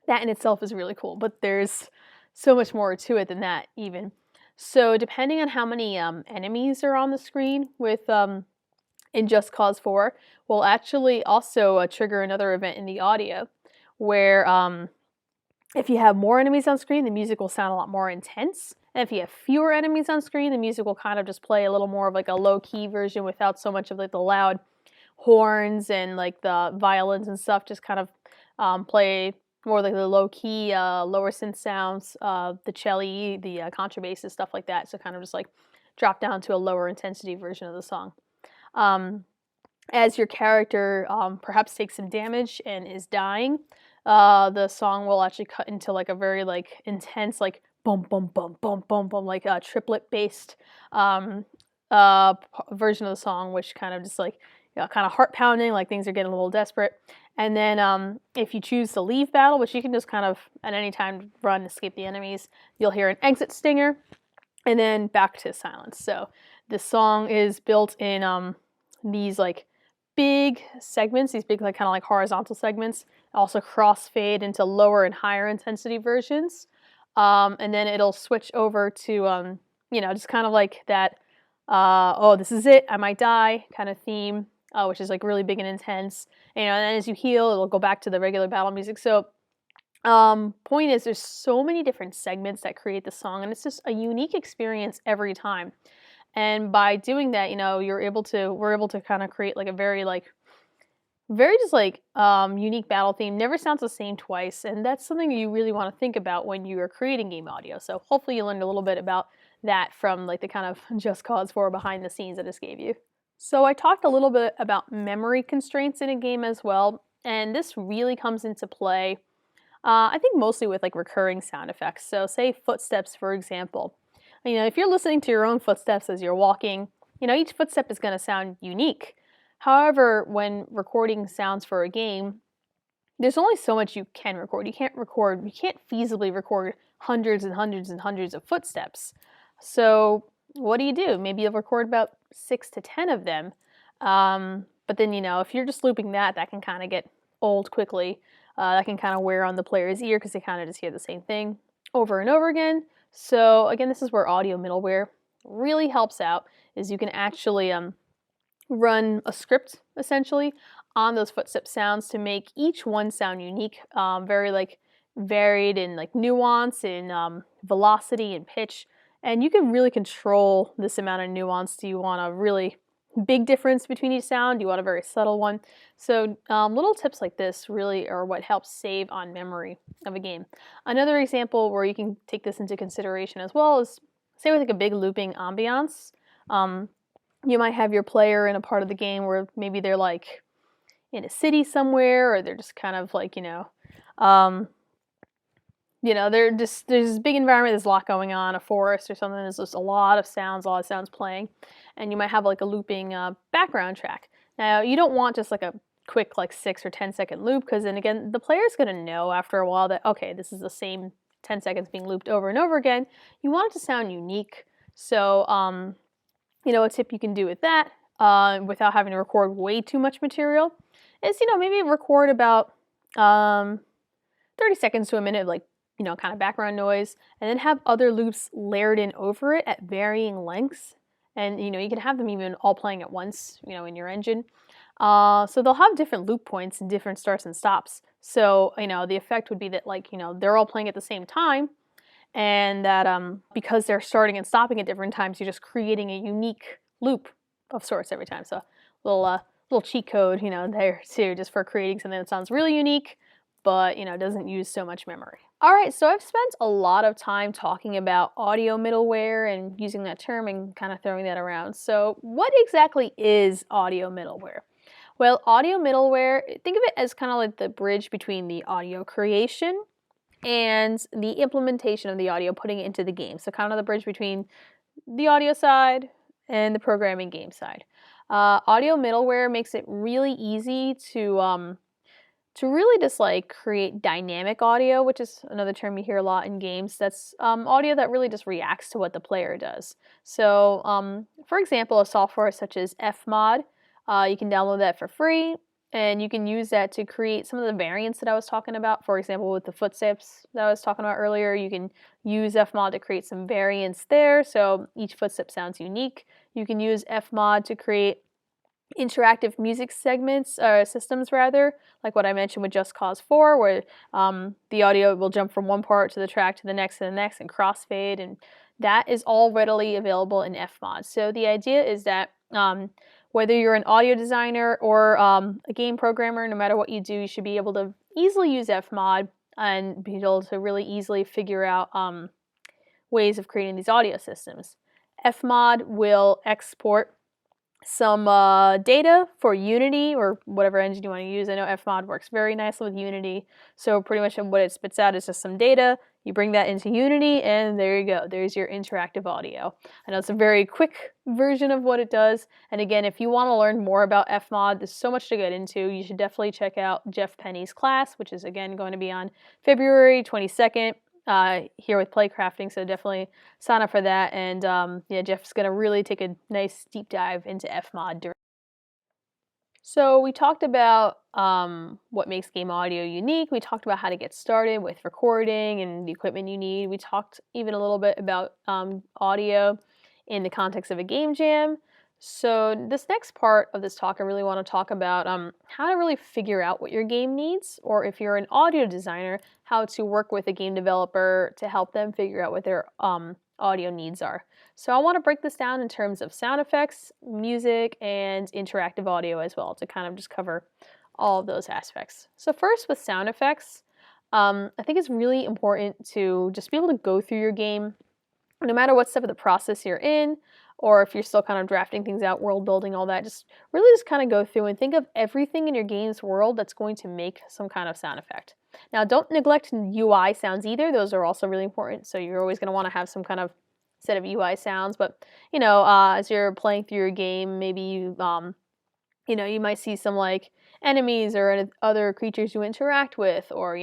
that in itself is really cool, but there's so much more to it than that even. So depending on how many enemies are on the screen with in Just Cause 4, will actually also trigger another event in the audio where if you have more enemies on screen, the music will sound a lot more intense. And if you have fewer enemies on screen, the music will kind of just play a little more of like a low-key version without so much of like the loud horns and like the violins and stuff, just kind of play more like the low-key, lower synth sounds, the cello, the contrabasses, stuff like that. So kind of just like drop down to a lower intensity version of the song. As your character perhaps takes some damage and is dying, the song will actually cut into like a very like intense like boom boom boom boom boom boom like a triplet based version of the song, which kind of just like kind of heart pounding, like things are getting a little desperate. And then if you choose to leave battle, which you can just kind of at any time run, escape the enemies, you'll hear an exit stinger and then back to silence. So the song is built in these like big segments, these big like kind of like horizontal segments, also crossfade into lower and higher intensity versions. And then it'll switch over to, just kind of like that, oh, this is it, I might die kind of theme, which is like really big and intense. And then as you heal, it'll go back to the regular battle music. So point is, there's so many different segments that create the song, and it's just a unique experience every time. And by doing that, we're able to kind of create like a very just like unique battle theme. Never sounds the same twice, and that's something you really want to think about when you are creating game audio. So hopefully you learned a little bit about that from like the kind of Just Cause 4 behind the scenes I just gave you. So I talked a little bit about memory constraints in a game as well, and this really comes into play, I think mostly with like recurring sound effects. So say footsteps, for example. If you're listening to your own footsteps as you're walking, each footstep is going to sound unique. However, when recording sounds for a game, there's only so much you can record. You can't feasibly record hundreds and hundreds and hundreds of footsteps. So what do? Maybe you'll record about 6 to 10 of them. But then, if you're just looping that can kind of get old quickly. That can kind of wear on the player's ear because they kind of just hear the same thing over and over again. So again, this is where audio middleware really helps out, is you can actually run a script essentially on those footstep sounds to make each one sound unique, very like varied in like nuance and velocity and pitch. And you can really control this amount of nuance. Do you want a really big difference between each sound? Do you want a very subtle one? So little tips like this really are what helps save on memory of a game. Another example where you can take this into consideration as well is, say with like a big looping ambiance, you might have your player in a part of the game where maybe they're like in a city somewhere, or they're just kind of like, there's this big environment, there's a lot going on, a forest or something, there's just a lot of sounds playing, and you might have like a looping background track. Now, you don't want just like a quick like 6 or 10-second loop, because then again, the player's going to know after a while that, okay, this is the same 10 seconds being looped over and over again. You want it to sound unique. So, a tip you can do with that, without having to record way too much material, is, maybe record about 30 seconds to a minute of like, kind of background noise, and then have other loops layered in over it at varying lengths. And, you can have them even all playing at once, in your engine. So they'll have different loop points and different starts and stops. So, the effect would be that, like, they're all playing at the same time, and that because they're starting and stopping at different times, you're just creating a unique loop of sorts every time. So little cheat code, there too, just for creating something that sounds really unique, but doesn't use so much memory. All right, so I've spent a lot of time talking about audio middleware and using that term and kind of throwing that around. So what exactly is audio middleware? Well, audio middleware, think of it as kind of like the bridge between the audio creation and the implementation of the audio, putting it into the game. So kind of the bridge between the audio side and the programming game side. Audio middleware makes it really easy to really just like create dynamic audio, which is another term you hear a lot in games. That's audio that really just reacts to what the player does. So for example, a software such as Fmod, you can download that for free, and you can use that to create some of the variants that I was talking about. For example, with the footsteps that I was talking about earlier, you can use Fmod to create some variants there, so each footstep sounds unique. You can use Fmod to create interactive music segments, systems rather, like what I mentioned with Just Cause 4, where the audio will jump from one part to the track to the next and crossfade, and that is all readily available in Fmod. So the idea is that whether you're an audio designer or a game programmer, no matter what you do, you should be able to easily use Fmod and be able to really easily figure out ways of creating these audio systems. Fmod will export some data for Unity or whatever engine you want to use. I know Fmod works very nicely with Unity, so pretty much what it spits out is just some data. You bring that into Unity, and there you go. There's your interactive audio. I know it's a very quick version of what it does, and again, if you want to learn more about Fmod, there's so much to get into. You should definitely check out Jeff Penny's class, which is again going to be on February 22nd. Here with Playcrafting, so definitely sign up for that. And yeah, Jeff's going to really take a nice deep dive into Fmod. So we talked about what makes game audio unique. We talked about how to get started with recording and the equipment you need. We talked even a little bit about audio in the context of a game jam. So this next part of this talk, I really want to talk about how to really figure out what your game needs, or if you're an audio designer, how to work with a game developer to help them figure out what their audio needs are. So I want to break this down in terms of sound effects, music, and interactive audio as well, to kind of just cover all of those aspects. So first, with sound effects, I think it's really important to just be able to go through your game, no matter what step of the process you're in, or if you're still kind of drafting things out, world building, all that, just kind of go through and think of everything in your game's world that's going to make some kind of sound effect. Now, don't neglect UI sounds either. Those are also really important. So you're always going to want to have some kind of set of UI sounds. But, as you're playing through your game, maybe you might see some like enemies or other creatures you interact with, or,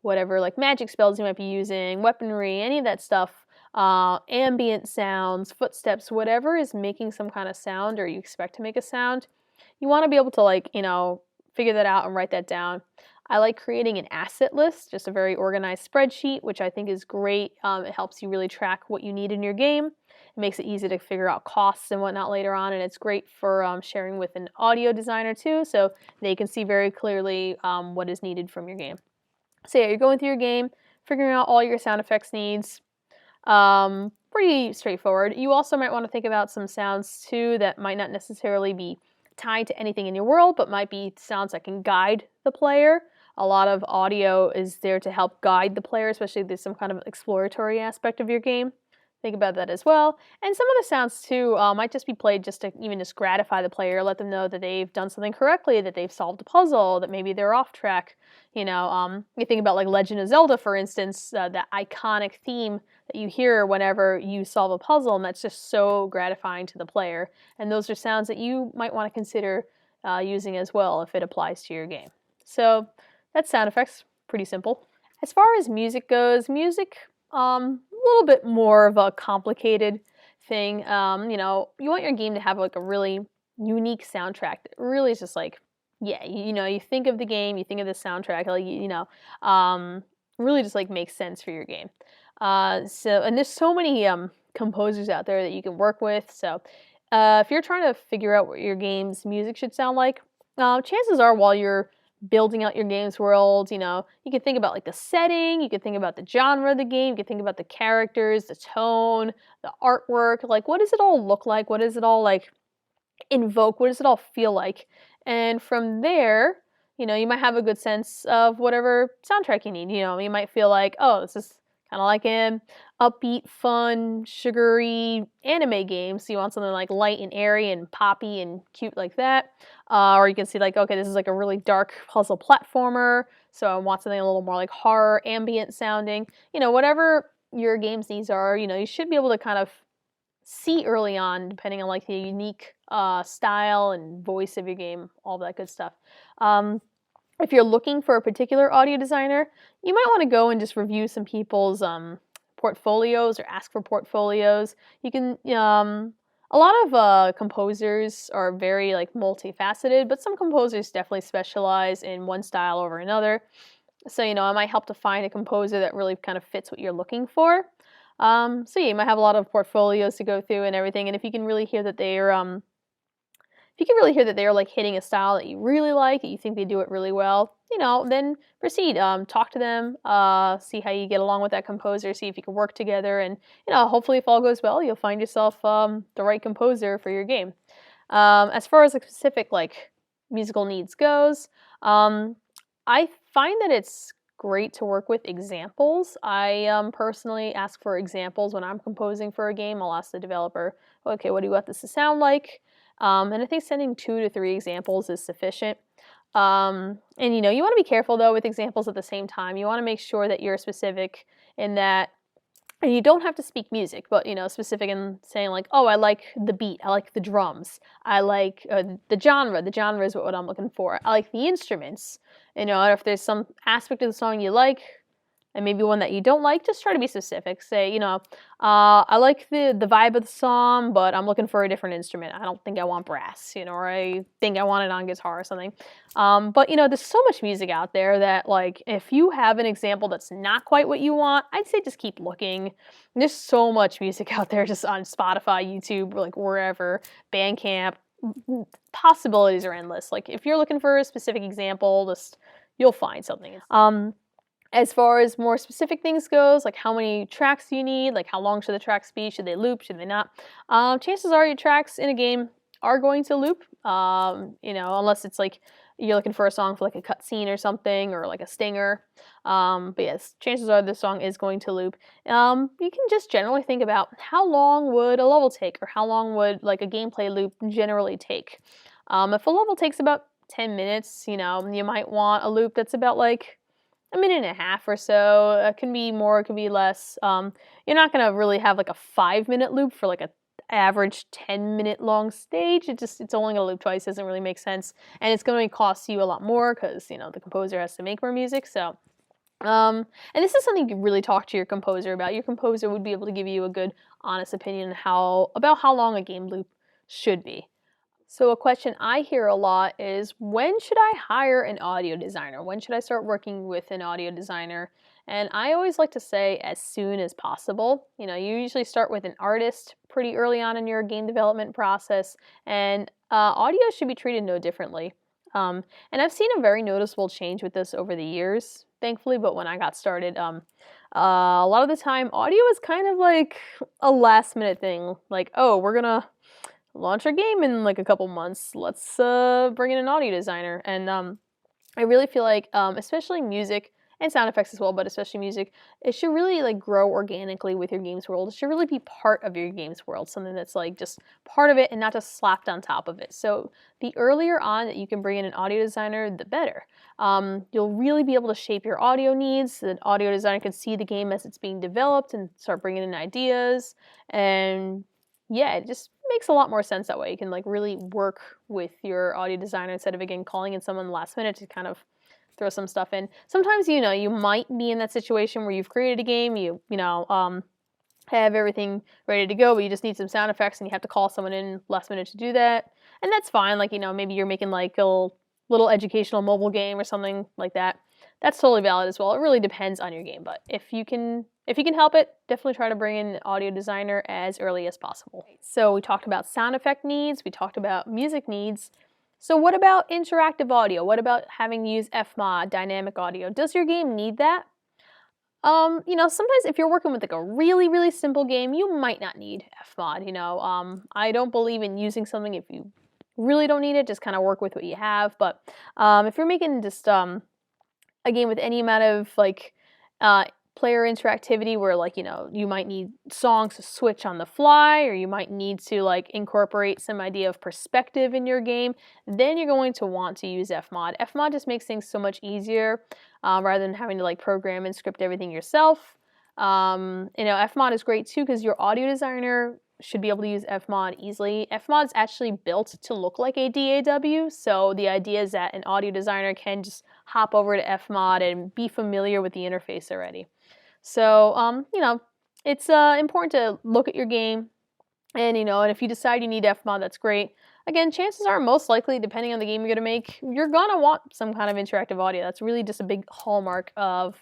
whatever like magic spells you might be using, weaponry, any of that stuff. Ambient sounds, footsteps, whatever is making some kind of sound or you expect to make a sound, you want to be able to figure that out and write that down. I like creating an asset list, just a very organized spreadsheet, which I think is great. It helps you really track what you need in your game. It makes it easy to figure out costs and whatnot later on, and it's great for sharing with an audio designer too, so they can see very clearly what is needed from your game. So yeah, you're going through your game, figuring out all your sound effects needs. Pretty straightforward. You also might want to think about some sounds too that might not necessarily be tied to anything in your world, but might be sounds that can guide the player. A lot of audio is there to help guide the player, especially if there's some kind of exploratory aspect of your game. think about that as well. And some of the sounds too might just be played just to even just gratify the player, let them know that they've done something correctly, that they've solved a puzzle, that maybe they're off track. You think about like Legend of Zelda, for instance, that iconic theme that you hear whenever you solve a puzzle, and that's just so gratifying to the player. And those are sounds that you might want to consider using as well if it applies to your game. So that's sound effects, pretty simple. As far as music goes, a little bit more of a complicated thing. You want your game to have like a really unique soundtrack that really is just like, yeah, you think of the game, you think of the soundtrack, like, really just like makes sense for your game. And there's so many composers out there that you can work with. So if you're trying to figure out what your game's music should sound like, chances are while you're building out your game's world, you can think about like the setting, you can think about the genre of the game, you can think about the characters, the tone, the artwork, like what does it all look like? What does it all like invoke? What does it all feel like? And from there, you might have a good sense of whatever soundtrack you need. You might feel like, oh, this is kind of like an upbeat, fun, sugary anime game. So you want something like light and airy and poppy and cute like that. Or you can see like, okay, this is like a really dark puzzle platformer. So I want something a little more like horror, ambient sounding. Whatever your game's needs are, you should be able to kind of see early on, depending on like the unique style and voice of your game, all that good stuff. If you're looking for a particular audio designer, you might want to go and just review some people's portfolios or ask for portfolios. You can, a lot of composers are very like multifaceted, but some composers definitely specialize in one style over another. So, it might help to find a composer that really kind of fits what you're looking for. So yeah, you might have a lot of portfolios to go through and everything, and if you can really hear that they are like hitting a style that you really like, that you think they do it really well, then proceed. Talk to them, see how you get along with that composer, see if you can work together, and hopefully if all goes well, you'll find yourself the right composer for your game. As far as the specific like musical needs goes, I find that it's great to work with examples. I personally ask for examples when I'm composing for a game. I'll ask the developer, okay, what do you want this to sound like? And I think sending 2 to 3 examples is sufficient. And you want to be careful though with examples at the same time. You want to make sure that you're specific in that, and you don't have to speak music, but specific in saying like, oh, I like the beat, I like the drums, I like the genre. The genre is what I'm looking for. I like the instruments. If there's some aspect of the song you like, and maybe one that you don't like, just try to be specific. Say, I like the vibe of the song, but I'm looking for a different instrument. I don't think I want brass, or I think I want it on guitar or something. But there's so much music out there that, like, if you have an example that's not quite what you want, I'd say just keep looking. There's so much music out there just on Spotify, YouTube, like wherever, Bandcamp. Possibilities are endless. Like, if you're looking for a specific example, you'll find something. As far as more specific things goes, like how many tracks do you need, like how long should the tracks be, should they loop, should they not? Chances are your tracks in a game are going to loop, unless it's like you're looking for a song for like a cutscene or something, or like a stinger. But yes, chances are the song is going to loop. You can just generally think about how long would a level take, or how long would like a gameplay loop generally take. If a level takes about 10 minutes, you might want a loop that's about like a minute and a half or so. It can be more, it can be less. You're not going to really have like a 5-minute loop for like a average 10-minute long stage. It's only going to loop twice. Doesn't really make sense, and it's going to cost you a lot more because the composer has to make more music. So and this is something you can really talk to your composer about. Your composer would be able to give you a good honest opinion about how long a game loop should be. So a question I hear a lot is, when should I hire an audio designer? When should I start working with an audio designer? And I always like to say as soon as possible. You usually start with an artist pretty early on in your game development process, and audio should be treated no differently. And I've seen a very noticeable change with this over the years, thankfully, but when I got started, a lot of the time audio is kind of like a last minute thing. Like, oh, we're gonna launch our game in like a couple months. Let's bring in an audio designer. And I really feel like, especially music and sound effects as well, but especially music, it should really like grow organically with your game's world. It should really be part of your game's world, something that's like just part of it and not just slapped on top of it. So the earlier on that you can bring in an audio designer, the better. You'll really be able to shape your audio needs. The audio designer can see the game as it's being developed and start bringing in ideas. And yeah, it just makes a lot more sense that way. You can like really work with your audio designer instead of again calling in someone last minute to kind of throw some stuff in. Sometimes, you know, you might be in that situation where you've created a game, have everything ready to go, but you just need some sound effects and you have to call someone in last minute to do that. And that's fine. Like, you know, maybe you're making like a little educational mobile game or something like that. That's totally valid as well. It really depends on your game, but if you can help it, definitely try to bring in an audio designer as early as possible. So we talked about sound effect needs, we talked about music needs. So what about interactive audio? What about having to use FMOD, dynamic audio? Does your game need that? Sometimes if you're working with like a really, really simple game, you might not need FMOD, I don't believe in using something if you really don't need it, just kind of work with what you have. But if you're making just a game with any amount of like player interactivity where like, you might need songs to switch on the fly, or you might need to like incorporate some idea of perspective in your game, then you're going to want to use FMOD. FMOD just makes things so much easier rather than having to like program and script everything yourself. FMOD is great too because your audio designer should be able to use FMOD easily. FMOD is actually built to look like a DAW, so the idea is that an audio designer can just hop over to FMOD and be familiar with the interface already. So, it's important to look at your game, and if you decide you need FMOD, that's great. Again, chances are most likely, depending on the game you're going to make, you're going to want some kind of interactive audio. That's really just a big hallmark of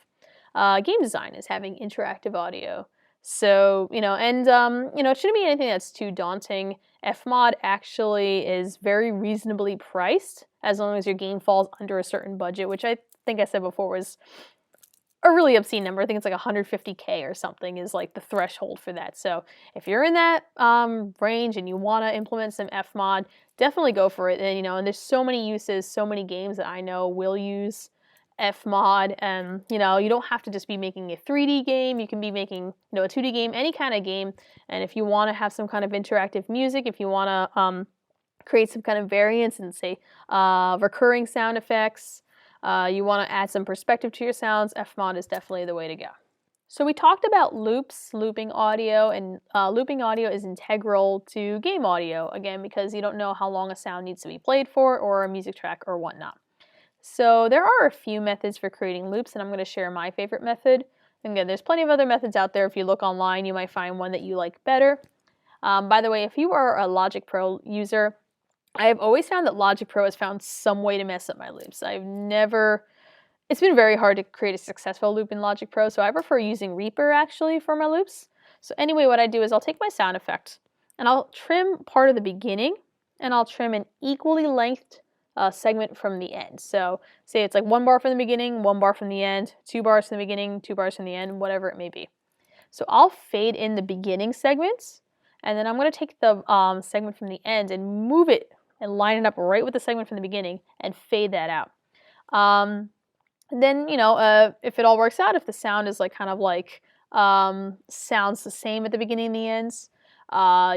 game design, is having interactive audio. So, it shouldn't be anything that's too daunting. FMOD actually is very reasonably priced as long as your game falls under a certain budget, which I think I said before was a really obscene number. I think it's like $150K or something is like the threshold for that. So if you're in that range and you want to implement some FMOD, definitely go for it. And and there's so many uses, so many games that I know will use FMOD, and you don't have to just be making a 3D game. You can be making a 2D game, any kind of game. And if you want to have some kind of interactive music, if you want to create some kind of variance and say recurring sound effects, you want to add some perspective to your sounds, FMOD is definitely the way to go. So we talked about loops, looping audio, and looping audio is integral to game audio, again, because you don't know how long a sound needs to be played for, or a music track or whatnot. So there are a few methods for creating loops, and I'm going to share my favorite method. And again, there's plenty of other methods out there. If you look online, you might find one that you like better. By the way, if you are a Logic Pro user, I have always found that Logic Pro has found some way to mess up my loops. It's been very hard to create a successful loop in Logic Pro, so I prefer using Reaper actually for my loops. So anyway, what I do is I'll take my sound effect and I'll trim part of the beginning, and I'll trim an equally lengthed segment from the end. So say it's like 1 bar from the beginning, 1 bar from the end, 2 bars from the beginning, 2 bars from the end, whatever it may be. So I'll fade in the beginning segments, and then I'm going to take the segment from the end and move it and line it up right with the segment from the beginning and fade that out. Then, if it all works out, if the sound is like kind of like sounds the same at the beginning and the ends,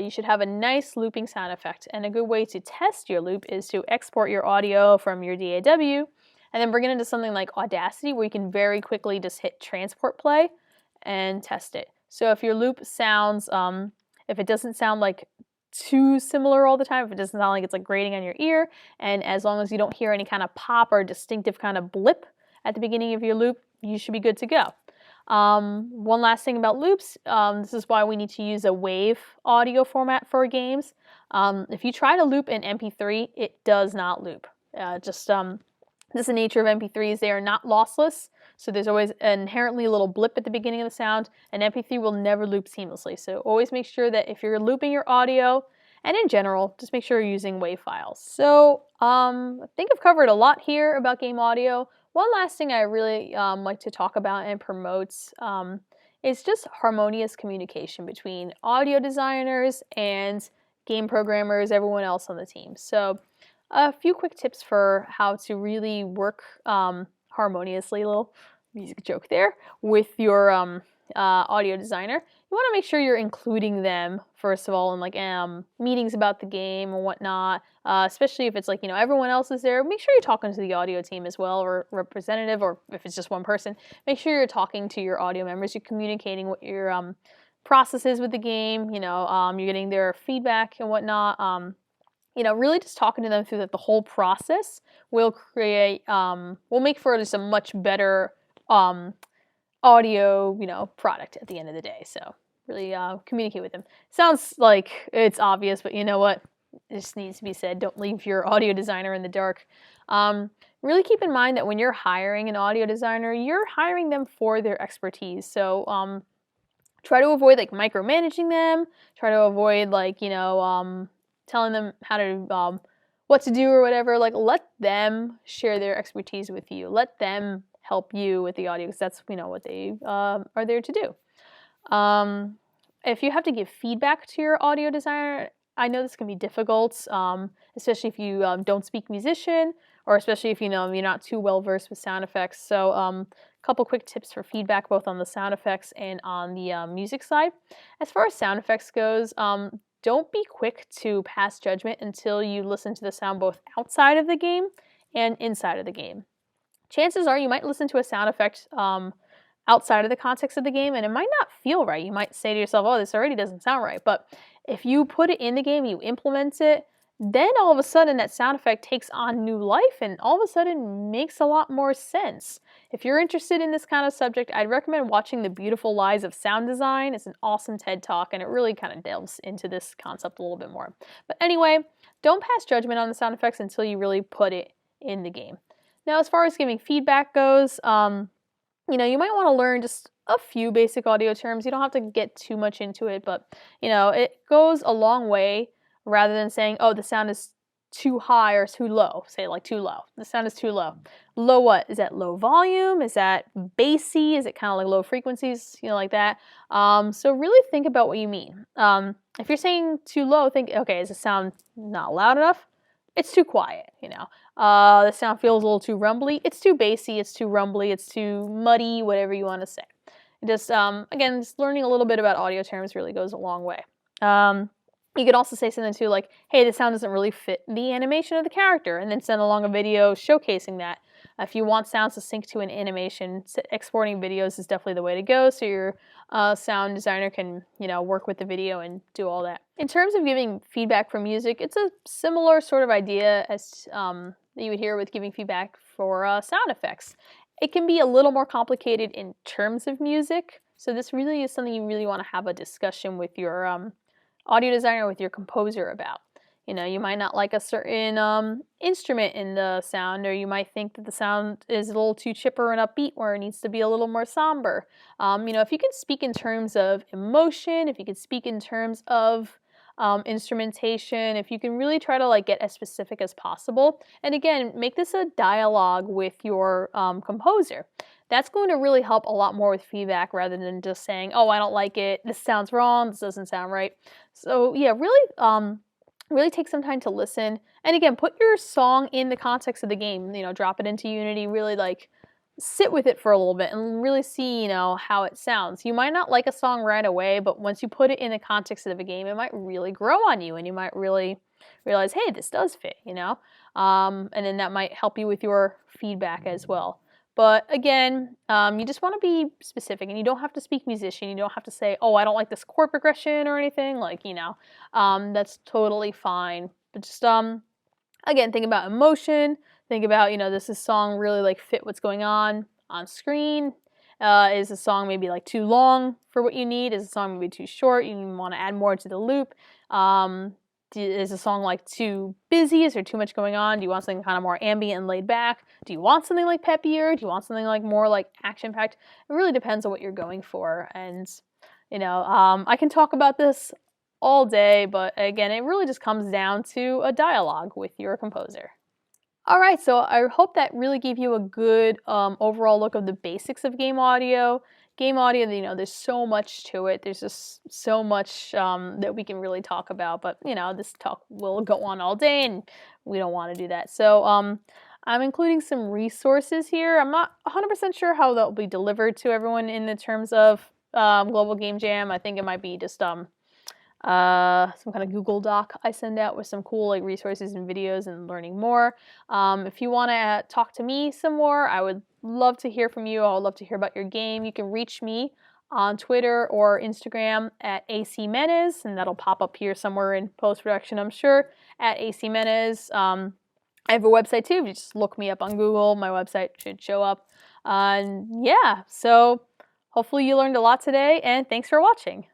you should have a nice looping sound effect. And a good way to test your loop is to export your audio from your DAW and then bring it into something like Audacity, where you can very quickly just hit transport play and test it. So if your loop sounds, if it doesn't sound like too similar all the time, if it doesn't sound like it's like grating on your ear, and as long as you don't hear any kind of pop or distinctive kind of blip at the beginning of your loop, you should be good to go. One last thing about loops, this is why we need to use a WAV audio format for games. If you try to loop an MP3, it does not loop. This is the nature of MP3s. They are not lossless, so there's always inherently a little blip at the beginning of the sound, and MP3 will never loop seamlessly. So always make sure that if you're looping your audio, and in general, just make sure you're using WAV files. So I think I've covered a lot here about game audio. One last thing I really like to talk about and promote is just harmonious communication between audio designers and game programmers, everyone else on the team. So a few quick tips for how to really work harmoniously, little music joke there, with your audio designer, you want to make sure you're including them first of all in like meetings about the game and whatnot. Especially if it's like, you know, everyone else is there. Make sure you're talking to the audio team as well, or representative, or if it's just one person, make sure you're talking to your audio members. You're communicating what your process is with the game. You know, you're getting their feedback and whatnot. You know, really just talking to them through the whole process will create, will make for just a much better audio, you know, product at the end of the day. So really communicate with them. Sounds like it's obvious, but you know what? It just needs to be said. Don't leave your audio designer in the dark. Really keep in mind that when you're hiring an audio designer, you're hiring them for their expertise. So try to avoid like micromanaging them. Try to avoid like, you know, telling them how to what to do or whatever. Like, let them share their expertise with you. Let them help you with the audio, because that's, you know, what they are there to do. If you have to give feedback to your audio designer, I know this can be difficult, especially if you don't speak musician, or especially if, you know, you're not too well versed with sound effects. So a couple quick tips for feedback, both on the sound effects and on the music side. As far as sound effects goes, don't be quick to pass judgment until you listen to the sound both outside of the game and inside of the game. Chances are you might listen to a sound effect outside of the context of the game, and it might not feel right. You might say to yourself, oh, this already doesn't sound right. But if you put it in the game, you implement it, then all of a sudden that sound effect takes on new life, and all of a sudden makes a lot more sense. If you're interested in this kind of subject, I'd recommend watching The Beautiful Lies of Sound Design. It's an awesome TED Talk, and it really kind of delves into this concept a little bit more. But anyway, don't pass judgment on the sound effects until you really put it in the game. Now, as far as giving feedback goes, you know, you might want to learn just a few basic audio terms. You don't have to get too much into it, but, you know, it goes a long way rather than saying, oh, the sound is too high or too low. Say like too low. The sound is too low. Low what? Is that low volume? Is that bassy? Is it kind of like low frequencies? You know, like that. So really think about what you mean. If you're saying too low, think, okay, is the sound not loud enough? It's too quiet, you know. The sound feels a little too rumbly. It's too bassy, it's too rumbly, it's too muddy, whatever you want to say. Just, again, just learning a little bit about audio terms really goes a long way. You could also say something too like, hey, the sound doesn't really fit the animation of the character, and then send along a video showcasing that. If you want sounds to sync to an animation, exporting videos is definitely the way to go, so your sound designer can, you know, work with the video and do all that. In terms of giving feedback for music, it's a similar sort of idea as that you would hear with giving feedback for sound effects. It can be a little more complicated in terms of music, so this really is something you really want to have a discussion with your audio designer, with your composer about. You know, you might not like a certain instrument in the sound, or you might think that the sound is a little too chipper and upbeat where it needs to be a little more somber. You know, if you can speak in terms of emotion, if you can speak in terms of instrumentation, if you can really try to like get as specific as possible, and again, make this a dialogue with your composer. That's going to really help a lot more with feedback rather than just saying, oh, I don't like it, this sounds wrong, this doesn't sound right. So yeah, really take some time to listen. And again, put your song in the context of the game. You know, drop it into Unity, really like sit with it for a little bit and really see, you know, how it sounds. You might not like a song right away, but once you put it in the context of a game, it might really grow on you, and you might really realize, hey, this does fit, you know? And then that might help you with your feedback as well. But again, you just want to be specific, and you don't have to speak musician. You don't have to say, oh, I don't like this chord progression or anything. Like, you know, that's totally fine. But just, again, think about emotion. Think about, you know, does this song really like fit what's going on screen? Is the song maybe like too long for what you need? Is the song maybe too short? You want to add more to the loop? Is the song like too busy? Is there too much going on? Do you want something kind of more ambient and laid back? Do you want something like peppier? Do you want something like more like action-packed? It really depends on what you're going for. And, you know, I can talk about this all day, but again, it really just comes down to a dialogue with your composer. All right, so I hope that really gave you a good overall look of the basics of game audio. Game audio, you know, there's so much to it. There's just so much that we can really talk about. But, you know, this talk will go on all day, and we don't want to do that. So I'm including some resources here. I'm not 100% sure how that will be delivered to everyone in the terms of Global Game Jam. I think it might be just some kind of Google Doc I send out with some cool like resources and videos and learning more. If you want to talk to me some more, I would love to hear from you. I would love to hear about your game. You can reach me on Twitter or Instagram at AC Menes, and that'll pop up here somewhere in post-production, I'm sure, at AC Menes. I have a website too. If you just look me up on Google, my website should show up. Yeah, so hopefully you learned a lot today, and thanks for watching.